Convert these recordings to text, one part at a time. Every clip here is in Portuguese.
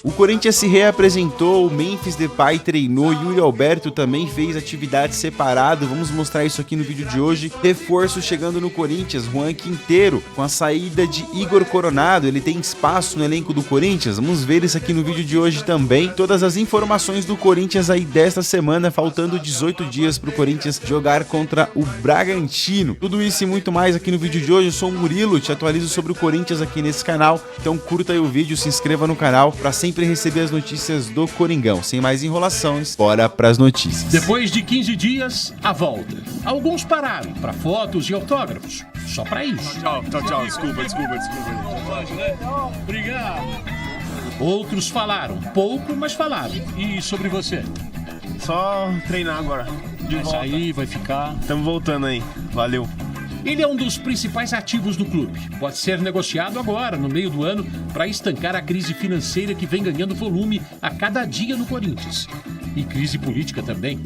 O Corinthians se reapresentou, o Memphis Depay treinou, Yuri Alberto também fez atividade separado. Vamos mostrar isso aqui no vídeo de hoje. Reforço chegando no Corinthians, Juan Quinteiro, com a saída de Igor Coronado, ele tem espaço no elenco do Corinthians. Vamos ver isso aqui no vídeo de hoje também. Todas as informações do Corinthians aí desta semana, faltando 18 dias para o Corinthians jogar contra o Bragantino. Tudo isso e muito mais aqui no vídeo de hoje. Eu sou o Murilo, te atualizo sobre o Corinthians aqui nesse canal. Então curta aí o vídeo, se inscreva no canal para sempre receber as notícias do Coringão. Sem mais enrolações, bora pras notícias. Depois de 15 dias, a volta. Alguns pararam para fotos e autógrafos. Só para isso. Tchau. Desculpa. Obrigado. Outros falaram, pouco, mas falaram. E sobre você? Só treinar agora. Vai sair, vai ficar. Estamos voltando aí. Valeu. Ele é um dos principais ativos do clube. Pode ser negociado agora, no meio do ano, para estancar a crise financeira que vem ganhando volume a cada dia no Corinthians. E crise política também.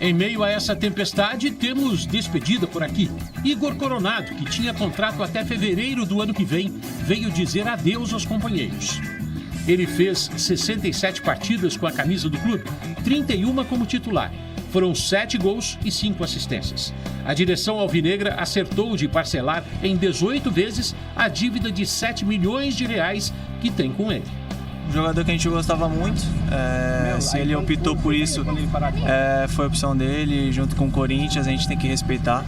Em meio a essa tempestade, temos despedida por aqui. Igor Coronado, que tinha contrato até fevereiro do ano que vem, veio dizer adeus aos companheiros. Ele fez 67 partidas com a camisa do clube, 31 como titular. Foram 7 gols e 5 assistências. A direção alvinegra acertou de parcelar em 18 vezes a dívida de 7 milhões de reais que tem com ele. Um jogador que a gente gostava muito, se ele optou por isso, foi a opção dele, junto com o Corinthians, a gente tem que respeitar.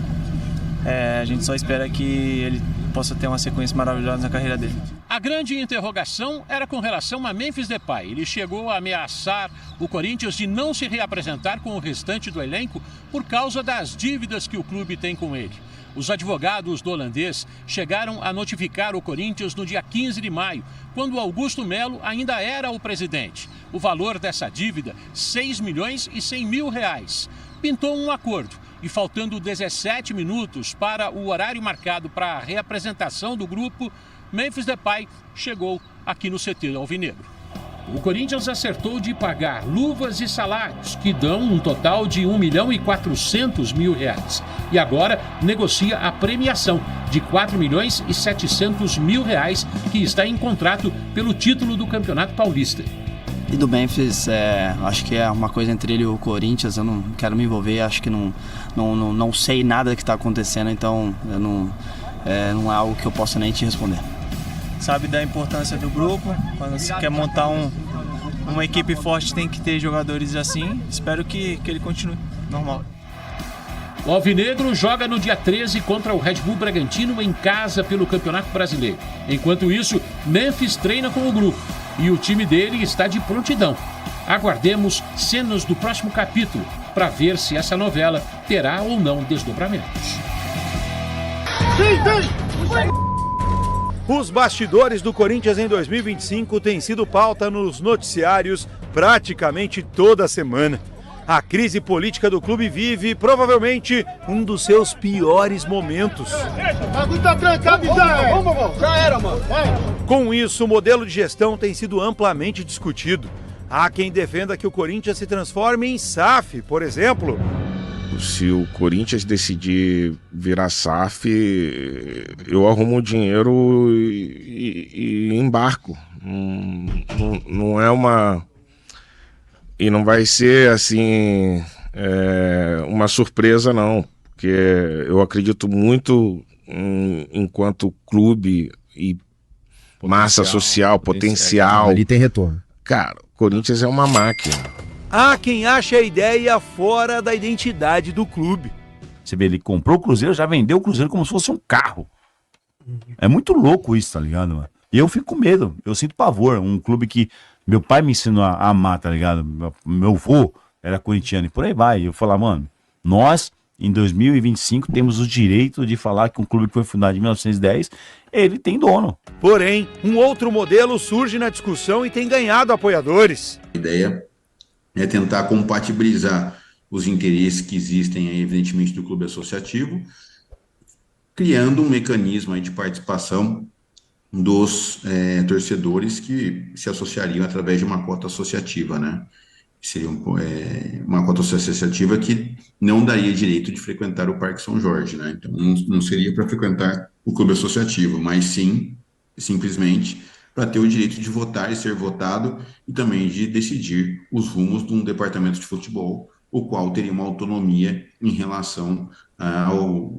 A gente só espera que ele possa ter uma sequência maravilhosa na carreira dele. A grande interrogação era com relação a Memphis Depay. Ele chegou a ameaçar o Corinthians de não se reapresentar com o restante do elenco por causa das dívidas que o clube tem com ele. Os advogados do holandês chegaram a notificar o Corinthians no dia 15 de maio, quando Augusto Melo ainda era o presidente. O valor dessa dívida, 6 milhões e 100 mil reais. Pintou um acordo e faltando 17 minutos para o horário marcado para a reapresentação do grupo, Memphis Depay chegou aqui no CT alvinegro. O Corinthians acertou de pagar luvas e salários, que dão um total de 1.400.000 reais. E agora negocia a premiação de 4.700.000 reais, que está em contrato pelo título do Campeonato Paulista. E do Memphis, acho que é uma coisa entre ele e o Corinthians, eu não quero me envolver, acho que não sei nada que está acontecendo, então não é algo que eu possa nem te responder. Sabe da importância do grupo, quando você quer montar uma equipe forte tem que ter jogadores assim, espero que ele continue normal. O Alvinegro joga no dia 13 contra o Red Bull Bragantino em casa pelo Campeonato Brasileiro. Enquanto isso, Memphis treina com o grupo e o time dele está de prontidão. Aguardemos cenas do próximo capítulo para ver se essa novela terá ou não desdobramentos. Os bastidores do Corinthians em 2025 têm sido pauta nos noticiários praticamente toda semana. A crise política do clube vive, provavelmente, um dos seus piores momentos. Já era, mano. Com isso, o modelo de gestão tem sido amplamente discutido. Há quem defenda que o Corinthians se transforme em SAF, por exemplo. Se o Corinthians decidir virar SAF, eu arrumo o dinheiro e embarco. Não é uma... E não vai ser, assim, uma surpresa, não. Porque eu acredito muito enquanto clube e massa social, potencial. Ali tem retorno. Cara, o Corinthians é uma máquina. Há quem ache a ideia fora da identidade do clube. Você vê, ele comprou o Cruzeiro, já vendeu o Cruzeiro como se fosse um carro. É muito louco isso, tá ligado, mano? E eu fico com medo, eu sinto pavor. Um clube que meu pai me ensinou a amar, tá ligado? Meu avô era corintiano e por aí vai. Eu falar, mano, nós, em 2025, temos o direito de falar que um clube que foi fundado em 1910, ele tem dono. Porém, um outro modelo surge na discussão e tem ganhado apoiadores. A ideia é tentar compatibilizar os interesses que existem, aí, evidentemente, do clube associativo, criando um mecanismo aí de participação dos torcedores que se associariam através de uma cota associativa, né? Seria uma cota associativa que não daria direito de frequentar o Parque São Jorge, né? Então, não seria para frequentar o clube associativo, mas sim, simplesmente, para ter o direito de votar e ser votado e também de decidir os rumos de um departamento de futebol, o qual teria uma autonomia em relação ao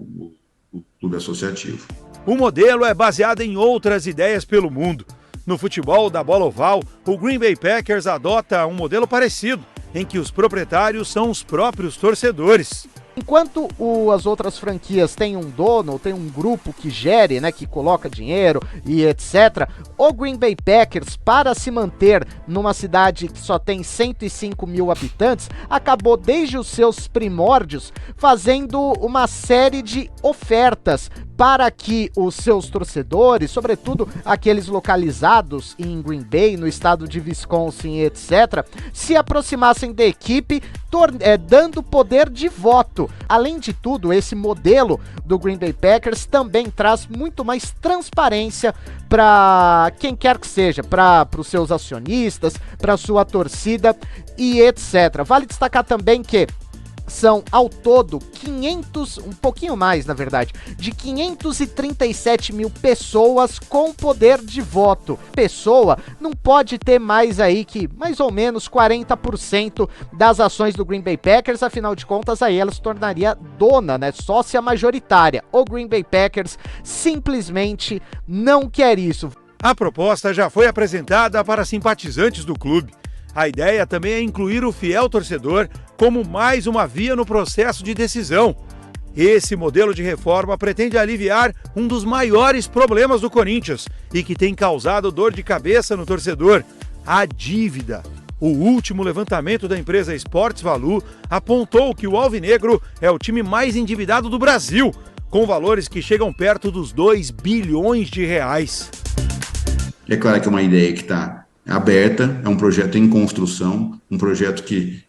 clube associativo. O modelo é baseado em outras ideias pelo mundo. No futebol da bola oval, o Green Bay Packers adota um modelo parecido, em que os proprietários são os próprios torcedores. Enquanto as outras franquias têm um dono, tem um grupo que gere, né, que coloca dinheiro e etc., o Green Bay Packers, para se manter numa cidade que só tem 105 mil habitantes, acabou desde os seus primórdios fazendo uma série de ofertas para que os seus torcedores, sobretudo aqueles localizados em Green Bay, no estado de Wisconsin, etc., se aproximassem da equipe, dando poder de voto. Além de tudo, esse modelo do Green Bay Packers também traz muito mais transparência para quem quer que seja, para os seus acionistas, para sua torcida e etc. Vale destacar também que são, ao todo, 500, um pouquinho mais, na verdade, de 537 mil pessoas com poder de voto. Pessoa não pode ter mais aí que, mais ou menos, 40% das ações do Green Bay Packers, afinal de contas, aí ela se tornaria dona, né, sócia majoritária. O Green Bay Packers simplesmente não quer isso. A proposta já foi apresentada para simpatizantes do clube. A ideia também é incluir o fiel torcedor como mais uma via no processo de decisão. Esse modelo de reforma pretende aliviar um dos maiores problemas do Corinthians e que tem causado dor de cabeça no torcedor: a dívida. O último levantamento da empresa Sports Value apontou que o Alvinegro é o time mais endividado do Brasil, com valores que chegam perto dos 2 bilhões de reais. É claro que é uma ideia que está aberta, é um projeto em construção, um projeto que,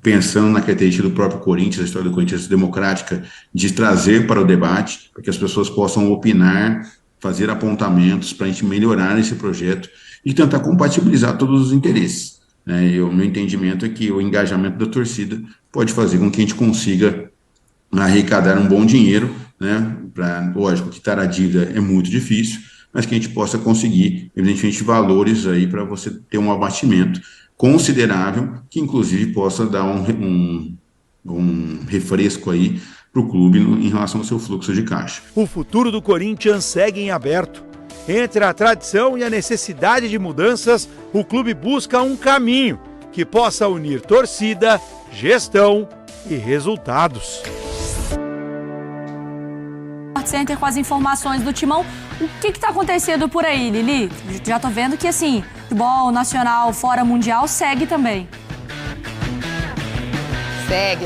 pensando na característica do próprio Corinthians, a história do Corinthians democrática, de trazer para o debate, para que as pessoas possam opinar, fazer apontamentos para a gente melhorar esse projeto e tentar compatibilizar todos os interesses. O meu entendimento é que o engajamento da torcida pode fazer com que a gente consiga arrecadar um bom dinheiro, né? Lógico, quitar a dívida é muito difícil, mas que a gente possa conseguir, evidentemente, valores aí para você ter um abatimento considerável, que inclusive possa dar um refresco aí para o clube em relação ao seu fluxo de caixa. O futuro do Corinthians segue em aberto. Entre a tradição e a necessidade de mudanças, o clube busca um caminho que possa unir torcida, gestão e resultados. Center com as informações do Timão. O que está acontecendo por aí, Lili? Já tô vendo que, assim, futebol nacional fora mundial segue também.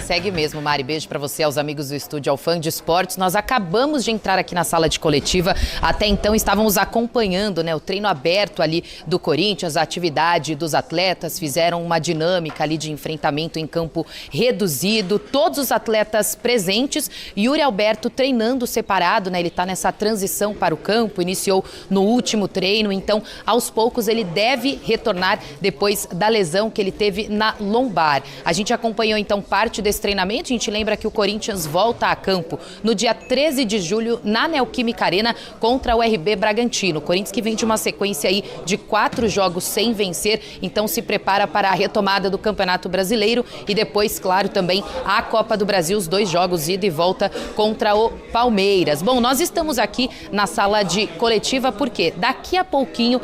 Segue mesmo, Mari. Beijo pra você, aos amigos do estúdio, ao Fã de Esportes. Nós acabamos de entrar aqui na sala de coletiva. Até então estávamos acompanhando, né, o treino aberto ali do Corinthians, a atividade dos atletas, fizeram uma dinâmica ali de enfrentamento em campo reduzido. Todos os atletas presentes. Yuri Alberto treinando separado, né? Ele tá nessa transição para o campo, iniciou no último treino, então aos poucos ele deve retornar depois da lesão que ele teve na lombar. A gente acompanhou então parte desse treinamento. A gente lembra que o Corinthians volta a campo no dia 13 de julho na Neoquímica Arena contra o RB Bragantino. O Corinthians que vem de uma sequência aí de 4 jogos sem vencer, então se prepara para a retomada do Campeonato Brasileiro e depois, claro, também a Copa do Brasil, os 2 jogos ida e volta contra o Palmeiras. Bom, nós estamos aqui na sala de coletiva porque daqui a pouquinho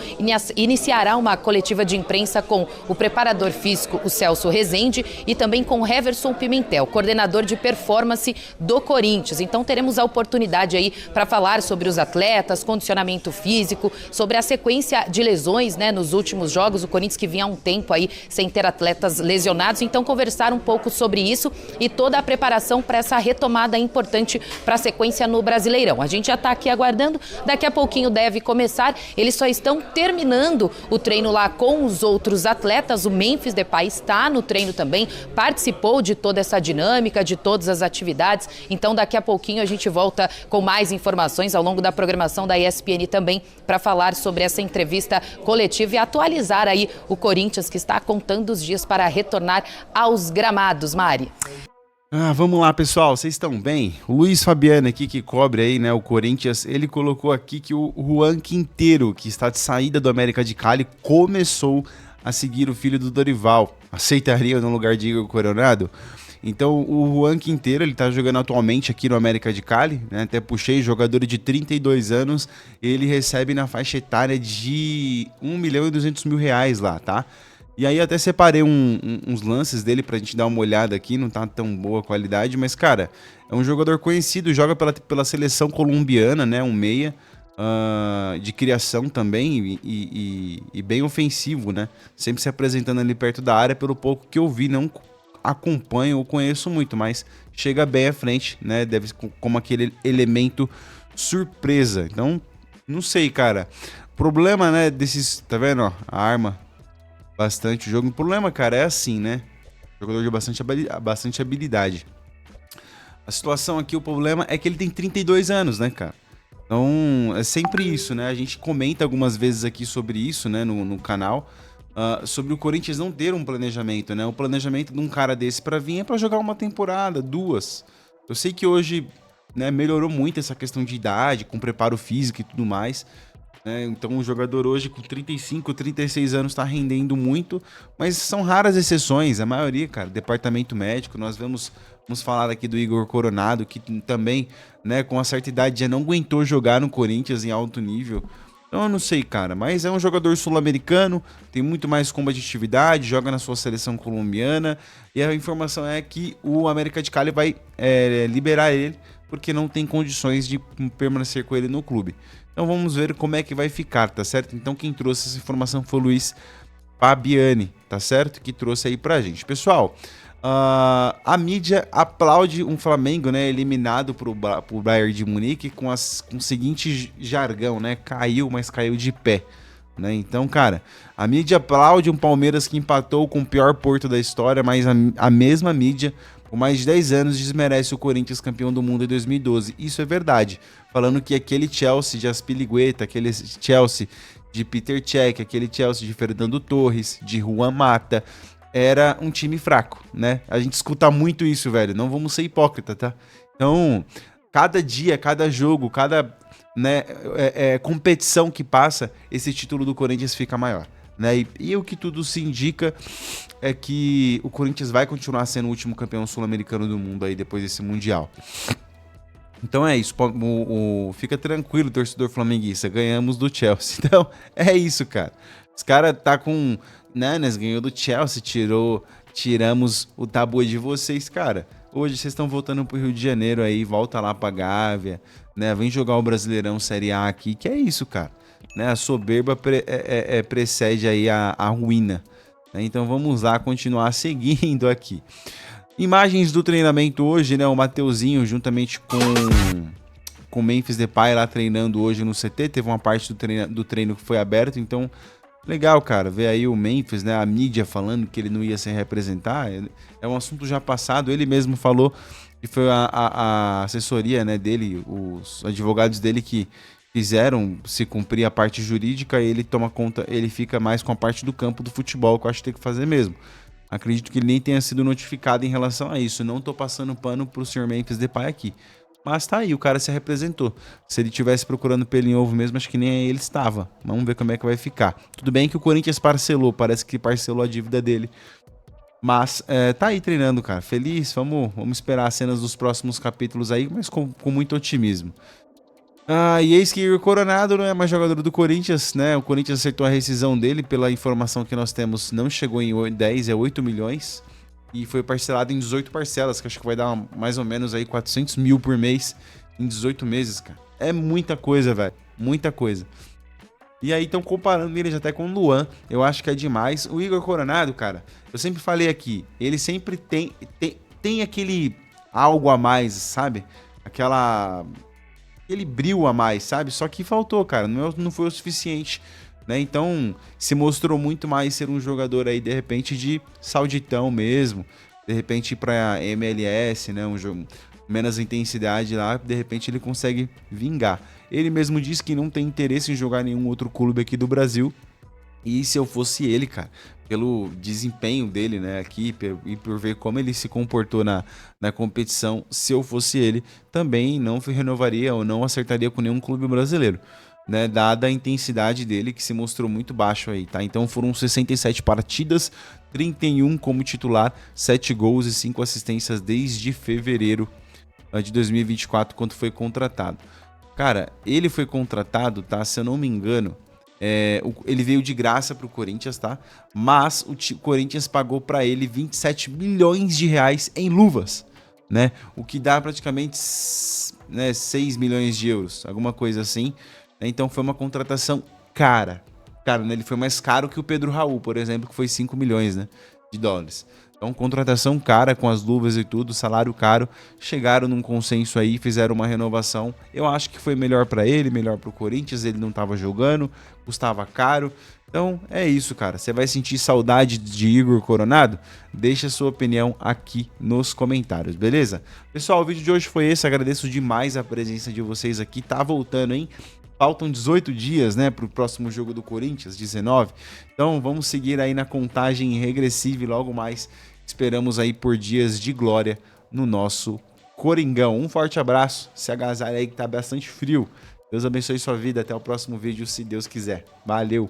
iniciará uma coletiva de imprensa com o preparador físico, o Celso Rezende, e também com o Everson Pimentel, coordenador de performance do Corinthians. Então teremos a oportunidade aí para falar sobre os atletas, condicionamento físico, sobre a sequência de lesões, né, nos últimos jogos. O Corinthians que vinha há um tempo aí sem ter atletas lesionados. Então conversar um pouco sobre isso e toda a preparação para essa retomada importante para a sequência no Brasileirão. A gente já está aqui aguardando, daqui a pouquinho deve começar. Eles só estão terminando o treino lá com os outros atletas. O Memphis Depay está no treino também, participou de toda essa dinâmica, de todas as atividades. Então daqui a pouquinho a gente volta com mais informações ao longo da programação da ESPN também para falar sobre essa entrevista coletiva e atualizar aí o Corinthians que está contando os dias para retornar aos gramados, Mari. Vamos lá, pessoal, vocês estão bem? O Luiz Fabiano aqui, que cobre aí, né, o Corinthians, ele colocou aqui que o Juan Quinteiro, que está de saída do América de Cali, começou a seguir o filho do Dorival. Aceitaria no lugar de Igor Coronado? Então, o Juan Quinteiro, ele tá jogando atualmente aqui no América de Cali, né? Até puxei, jogador de 32 anos, ele recebe na faixa etária de R$1.200.000 lá, tá? E aí até separei uns lances dele pra gente dar uma olhada aqui, não tá tão boa a qualidade, mas, cara, é um jogador conhecido, joga pela seleção colombiana, né, um meia, de criação também e bem ofensivo, né, sempre se apresentando ali perto da área, pelo pouco que eu vi, não acompanho ou conheço muito, mas chega bem à frente, né, deve como aquele elemento surpresa. Então, não sei, cara, problema, né, desses, tá vendo, ó, a arma... Bastante o jogo. O problema, cara, é assim, né? Jogador de bastante habilidade. A situação aqui, o problema é que ele tem 32 anos, né, cara? Então, é sempre isso, né? A gente comenta algumas vezes aqui sobre isso, né, no canal, sobre o Corinthians não ter um planejamento, né? O planejamento de um cara desse pra vir é pra jogar uma temporada, 2. Eu sei que hoje, né, melhorou muito essa questão de idade, com preparo físico e tudo mais, né? Então o jogador hoje com 35, 36 anos tá rendendo muito, mas são raras exceções, a maioria, cara, departamento médico. Nós vamos falar aqui do Igor Coronado, que também, né, com uma certa idade já não aguentou jogar no Corinthians em alto nível. Então eu não sei, cara, mas é um jogador sul-americano, tem muito mais combatividade, joga na sua seleção colombiana, e a informação é que o América de Cali vai liberar ele, porque não tem condições de permanecer com ele no clube. Então vamos ver como é que vai ficar, tá certo? Então quem trouxe essa informação foi o Luiz Fabiani, tá certo? Que trouxe aí pra gente. Pessoal, a mídia aplaude um Flamengo, né, eliminado pro Bayern de Munique com o seguinte jargão, né? Caiu, mas caiu de pé, né? Então, cara, a mídia aplaude um Palmeiras que empatou com o pior Porto da história, mas a mesma mídia, por mais de 10 anos, desmerece o Corinthians campeão do mundo em 2012. Isso é verdade. Falando que aquele Chelsea de Azpilicueta, aquele Chelsea de Peter Cech, aquele Chelsea de Fernando Torres, de Juan Mata, era um time fraco, né? A gente escuta muito isso, velho. Não vamos ser hipócrita, tá? Então, cada dia, cada jogo, cada, né, competição que passa, esse título do Corinthians fica maior, né? E o que tudo se indica é que o Corinthians vai continuar sendo o último campeão sul-americano do mundo aí depois desse Mundial. Então é isso, fica tranquilo, torcedor flamenguista, ganhamos do Chelsea. Então é isso, cara. Os caras tá com... Né, nós ganhou do Chelsea, tiramos o tabu de vocês, cara. Hoje vocês estão voltando pro Rio de Janeiro aí, volta lá pra Gávea, né? Vem jogar o Brasileirão Série A aqui, que é isso, cara. Né, a soberba precede aí a ruína. Né? Então vamos lá continuar seguindo aqui. Imagens do treinamento hoje, né? O Mateuzinho juntamente com o Memphis Depay lá treinando hoje no CT. Teve uma parte do treino que foi aberto, então legal, cara, ver aí o Memphis, né? A mídia falando que ele não ia se representar. É um assunto já passado, ele mesmo falou que foi a assessoria, né, dele, os advogados dele que fizeram se cumprir a parte jurídica, e ele toma conta, ele fica mais com a parte do campo do futebol, que eu acho que tem que fazer mesmo. Acredito que ele nem tenha sido notificado em relação a isso. Não tô passando pano pro senhor Memphis Depay aqui. Mas tá aí, o cara se representou. Se ele tivesse procurando pelo em ovo mesmo, acho que nem ele estava. Vamos ver como é que vai ficar. Tudo bem que o Corinthians parcelou, parece que parcelou a dívida dele. Mas tá aí treinando, cara. Feliz, vamos esperar as cenas dos próximos capítulos aí, mas com muito otimismo. E eis que o Coronado não é mais jogador do Corinthians, né? O Corinthians acertou a rescisão dele, pela informação que nós temos, não chegou em 10, é 8 milhões. E foi parcelado em 18 parcelas, que acho que vai dar mais ou menos aí 400 mil por mês em 18 meses, cara. É muita coisa, velho. Muita coisa. E aí estão comparando ele já até com o Luan. Eu acho que é demais. O Igor Coronado, cara, eu sempre falei aqui, ele sempre tem aquele algo a mais, sabe? Aquele brilho a mais, sabe? Só que faltou, cara. Não foi o suficiente, né? Então, se mostrou muito mais ser um jogador aí, de repente, de sauditão mesmo. De repente, ir pra MLS, né? Um jogo menos intensidade lá. De repente, ele consegue vingar. Ele mesmo disse que não tem interesse em jogar em nenhum outro clube aqui do Brasil. E se eu fosse ele, cara, pelo desempenho dele, né, aqui, e por ver como ele se comportou na competição, se eu fosse ele, também não renovaria ou não acertaria com nenhum clube brasileiro, né, dada a intensidade dele, que se mostrou muito baixo aí, tá? Então foram 67 partidas, 31 como titular, 7 gols e 5 assistências desde fevereiro de 2024, quando foi contratado. Cara, ele foi contratado, tá? Se eu não me engano, ele veio de graça pro Corinthians, tá? Mas o Corinthians pagou para ele 27 milhões de reais em luvas, né? O que dá praticamente 6 milhões de euros, alguma coisa assim. Então foi uma contratação cara. Cara, né? Ele foi mais caro que o Pedro Raul, por exemplo, que foi 5 milhões, né, de dólares. Então, contratação cara, com as luvas e tudo, salário caro. Chegaram num consenso aí, fizeram uma renovação. Eu acho que foi melhor para ele, melhor para o Corinthians. Ele não estava jogando, custava caro. Então, é isso, cara. Você vai sentir saudade de Igor Coronado? Deixa a sua opinião aqui nos comentários, beleza? Pessoal, o vídeo de hoje foi esse. Agradeço demais a presença de vocês aqui. Tá voltando, hein? Faltam 18 dias, né, para o próximo jogo do Corinthians, 19. Então vamos seguir aí na contagem regressiva e logo mais esperamos aí por dias de glória no nosso Coringão. Um forte abraço, se agasalha aí que tá bastante frio. Deus abençoe sua vida, até o próximo vídeo, se Deus quiser. Valeu!